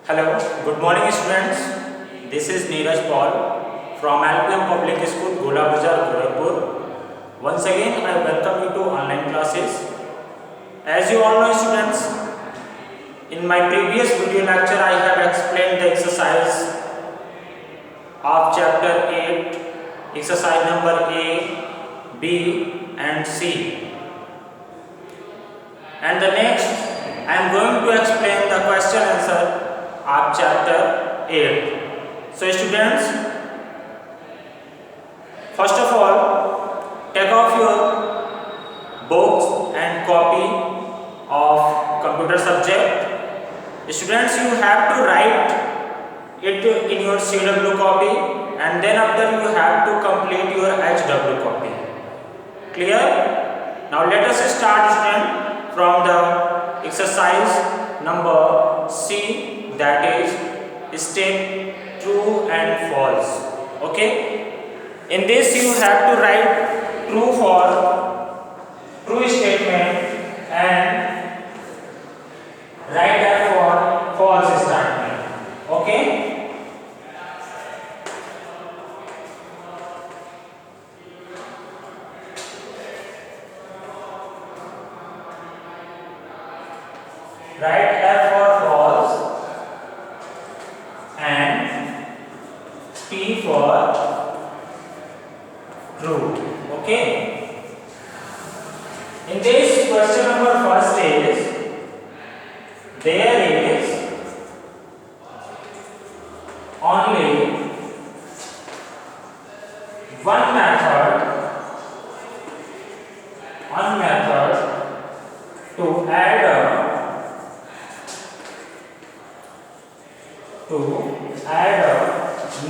Hello, good morning students. This is Neeraj Paul from LPM Public School, Gola Bazar, Gorakhpur. Once again, I welcome you to online classes. As you all know students, in my previous video lecture, I have explained the exercise of chapter 8, exercise number A, B and C. And the next, I am going to explain the question answer of chapter 8. So students, first of all, take off your books and copy of computer subject. Students, you have to write it in your CW copy, and then after you have to complete your HW copy. Clear? Now let us start students from the exercise number C, that is state true and false. Okay, in this you have to write true for true statement and write that for false statement. Okay, write F for false and T for true. Okay. In this question number first is, there is only one method to add a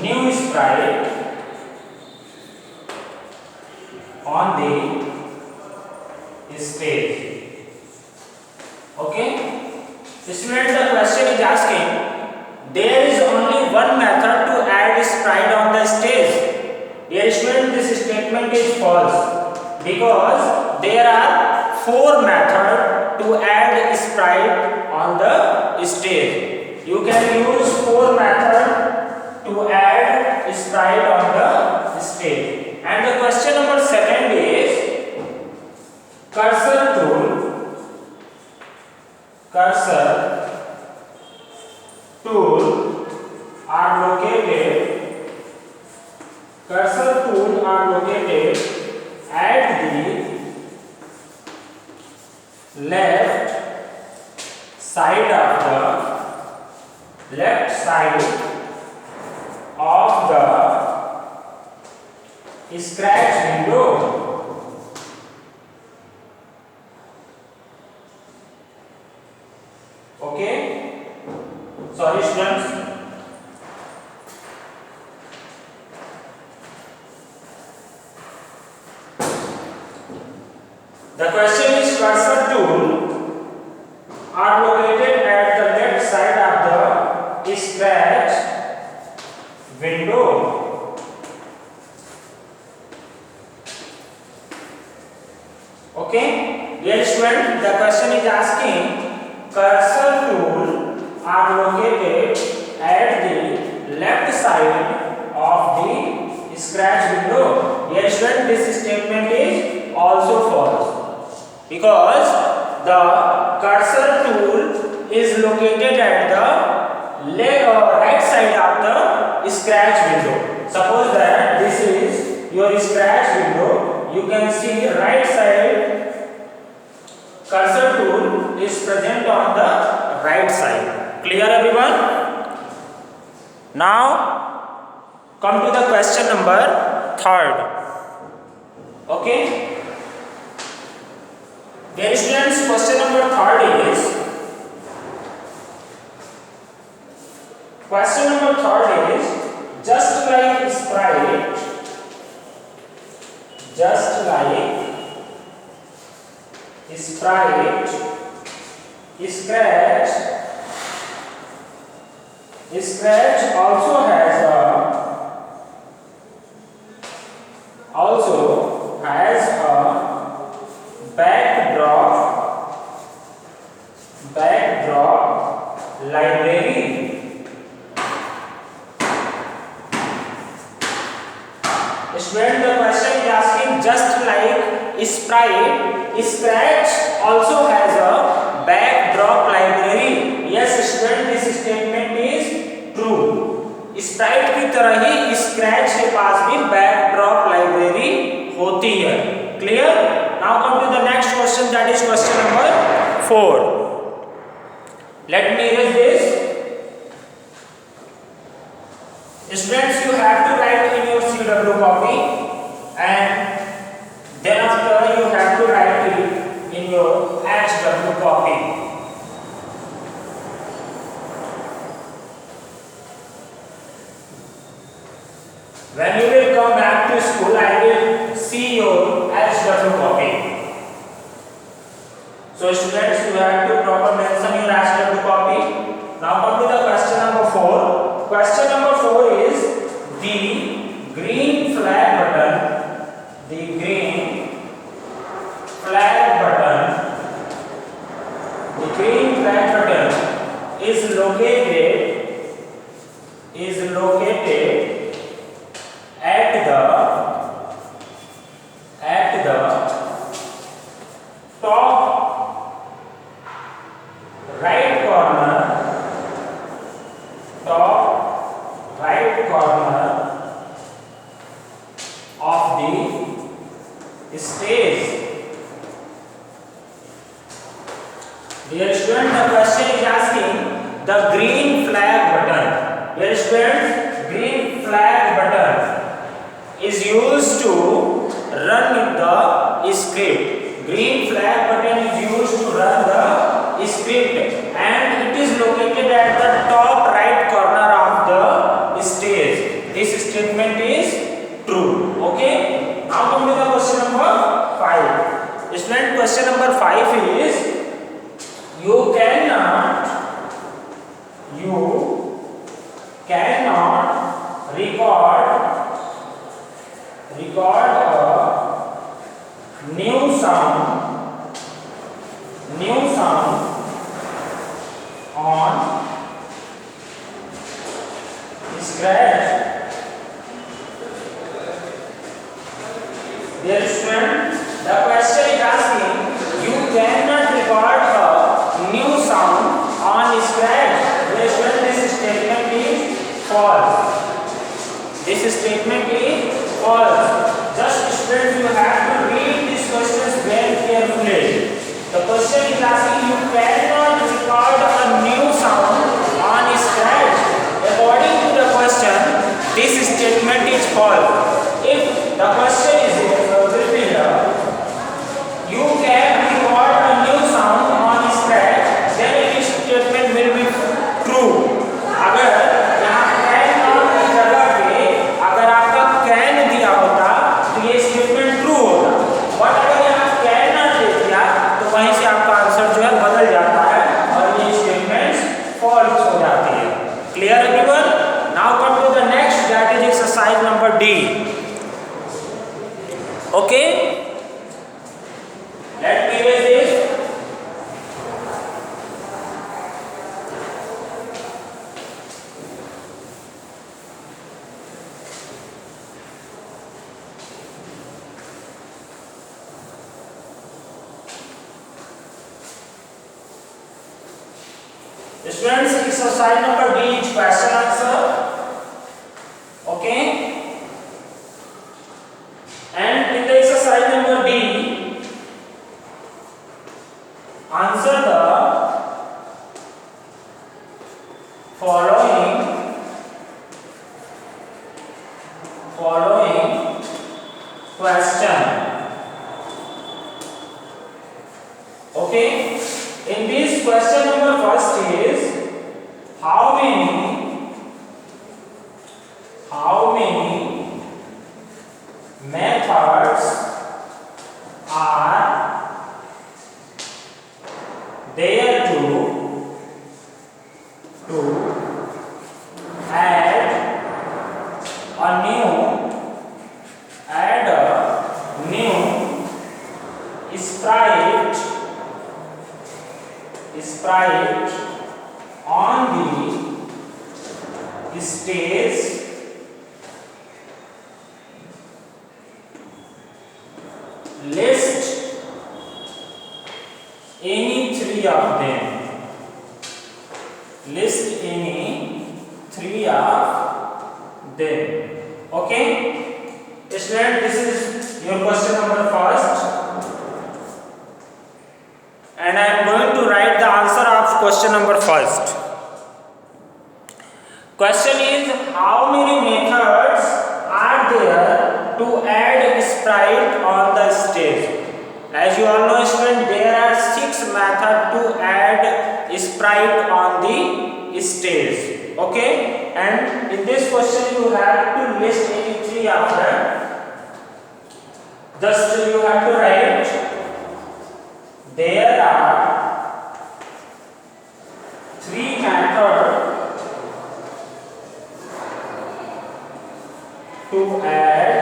new sprite on the stage. Okay, student, the question is asking, there is only one method to add sprite on the stage. Dear student, this statement is false because there are four methods to add sprite on the stage. You can use four methods to add sprite on the stage. And the question number second is, cursor tool are located at the left side of the scratch window. Okay, sorry students. The question is, cursor tool are located at the left side of the scratch window. Okay, dear student, the question is asking, cursor tool are located at the left side of the scratch window. Dear student, this statement is also false because the cursor tool is located at the right side of the scratch window. Suppose that this is your scratch window, you can see right side cursor tool is present on the right side. Clear everyone? Now come to the question number third. Okay, dear students, question number third is, just like sprite, scratch also has a backdrop library. sprite, Scratch also has a backdrop library. Yes student, this statement is true. Sprite की तरह ही Scratch के पास भी backdrop library होती है. Clear? Now come to the next question, that is question number 4. Let me erase this. Students, you have to write in your CW copy and then after you have to write it in your HW copy. When you will come back to school, I will see your HW copy. So students, you have to proper mention your HW copy. Now come to the question number 4. Question number 4 is the green flag button. The green flag button. The green flag button is located at the top right corner of the stage. Dear student, the question is asking the green flag button. Dear students, green flag button is used to run the script. Green flag button is used to run the script and it is located at the top right corner of the stage. This statement is true. Okay. Now come to the question number 5. Student, question number 5 is you cannot record a new sound on Scratch. Dear student, the question is asking you cannot record a new sound on Scratch. Dear student, this statement is false. This statement is false. Just students, you have to read these questions very carefully. The question is asking you cannot record a new sound on Scratch. According to the question, this statement is false. If the question is you can record a new sound on Scratch, then this statement will be true. अगर यहाँ can not की जगह पे अगर आपका can दिया होता तो ये statement true होता. But अगर यहाँ can not दे दिया तो वहीं से आपका आंसर जो है बदल जाता है और ये statements false हो जाती है. Clear everyone? Now come to the next, that is exercise number D. Okay. Let me erase this. Students, exercise number D is question answer. Okay. And in the exercise number D, answer the following question. Okay. In this question number first is how many methods are there to add a new sprite on the stage list three of them. List any three of them. Okay? Student, this is your question number first. And I am going to write the answer of question number first. Question is, how many methods are there to add sprite on the stage? As you all know, student, there are 6 methods to add sprite on the stage. Okay? And in this question, you have to list any 3 of them. Just you have to write, there are 3 methods to add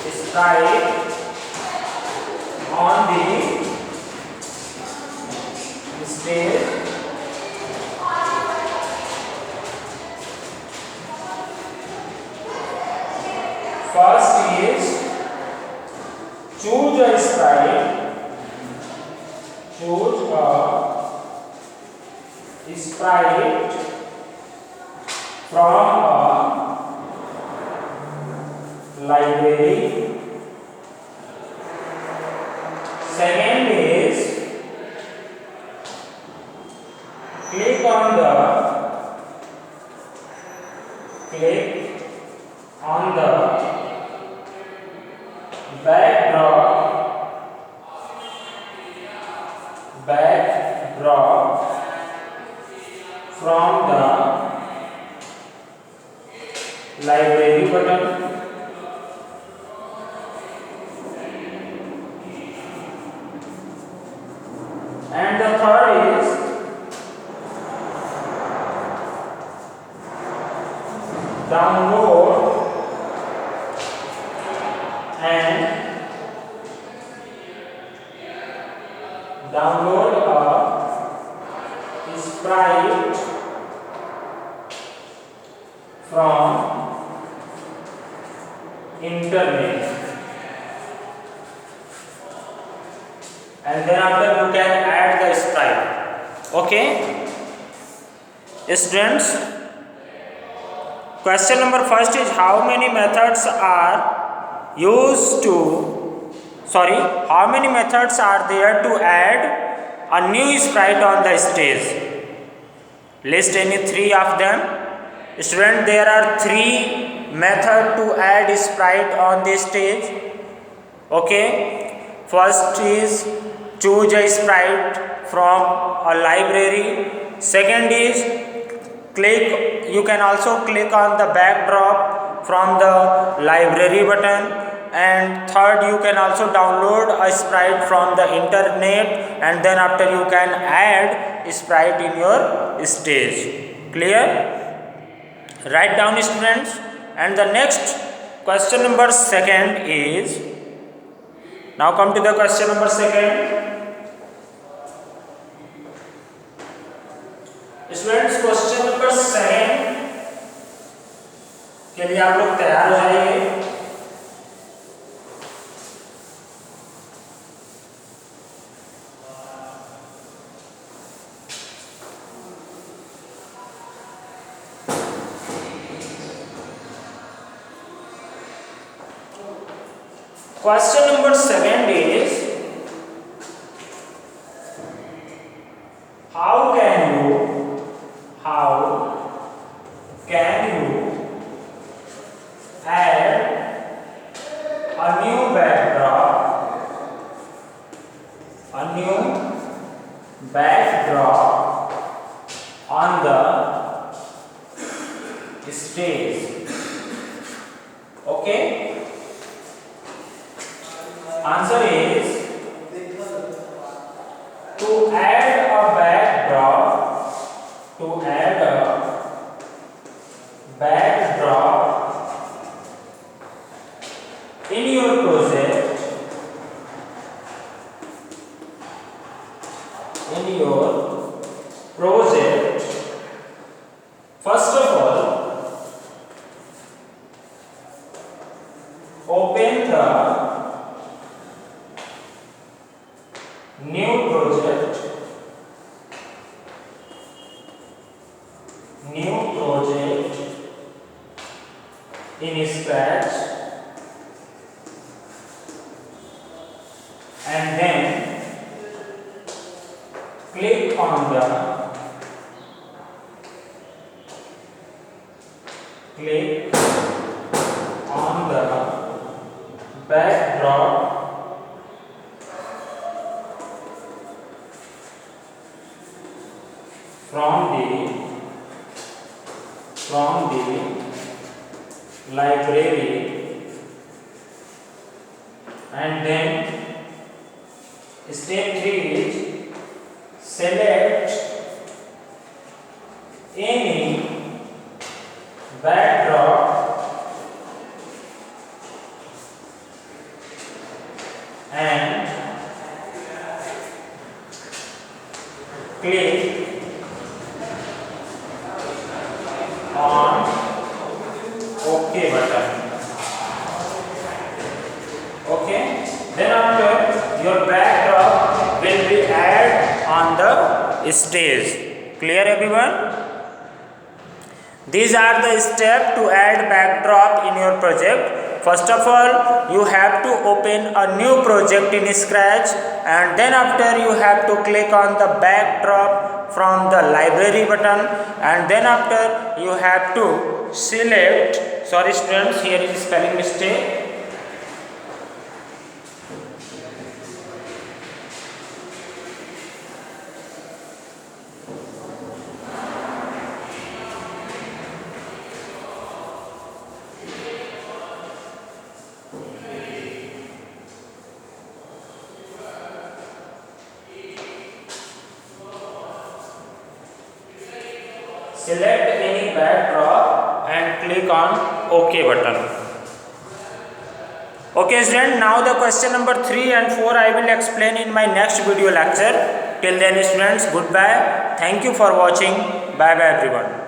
sprite on the stage. First is choose a sprite from a library. Second is click on the backdrop from the library button. And the third is download a sprite from internet, and then after you can add the sprite. Okay, students, question number first is, how many methods are there to add a new sprite on the stage? List any 3 of them. Student, there are 3 methods to add sprite on the stage. Okay, first is choose a sprite from a library. Second is you can also click on the backdrop from the library button. And third, you can also download a sprite from the internet, and then after you can add a sprite in your stage. Clear? Write down, students. And the next question number second is, now come to the question number second. Students, question number 7 के लिए आप लोग तैयार हो जाइए। Question number 7 is, how can you add a new backdrop on the stage? Okay, answer is, to add a backdrop in your project, first of all in Scratch, and then click on the backdrop from the library, and then step 3 is select any backdrop and click on OK button. Okay, then after your backdrop will be added on the stage. Clear everyone? These are the steps to add backdrop in your project. First of all, you have to open a new project in Scratch, and then after you have to click on the backdrop from the library button, and then after you have to select, sorry students, here is spelling mistake. Select any backdrop and click on OK button. Okay students, now the question number 3 and 4 I will explain in my next video lecture. Till then students, goodbye. Thank you for watching. Bye bye everyone.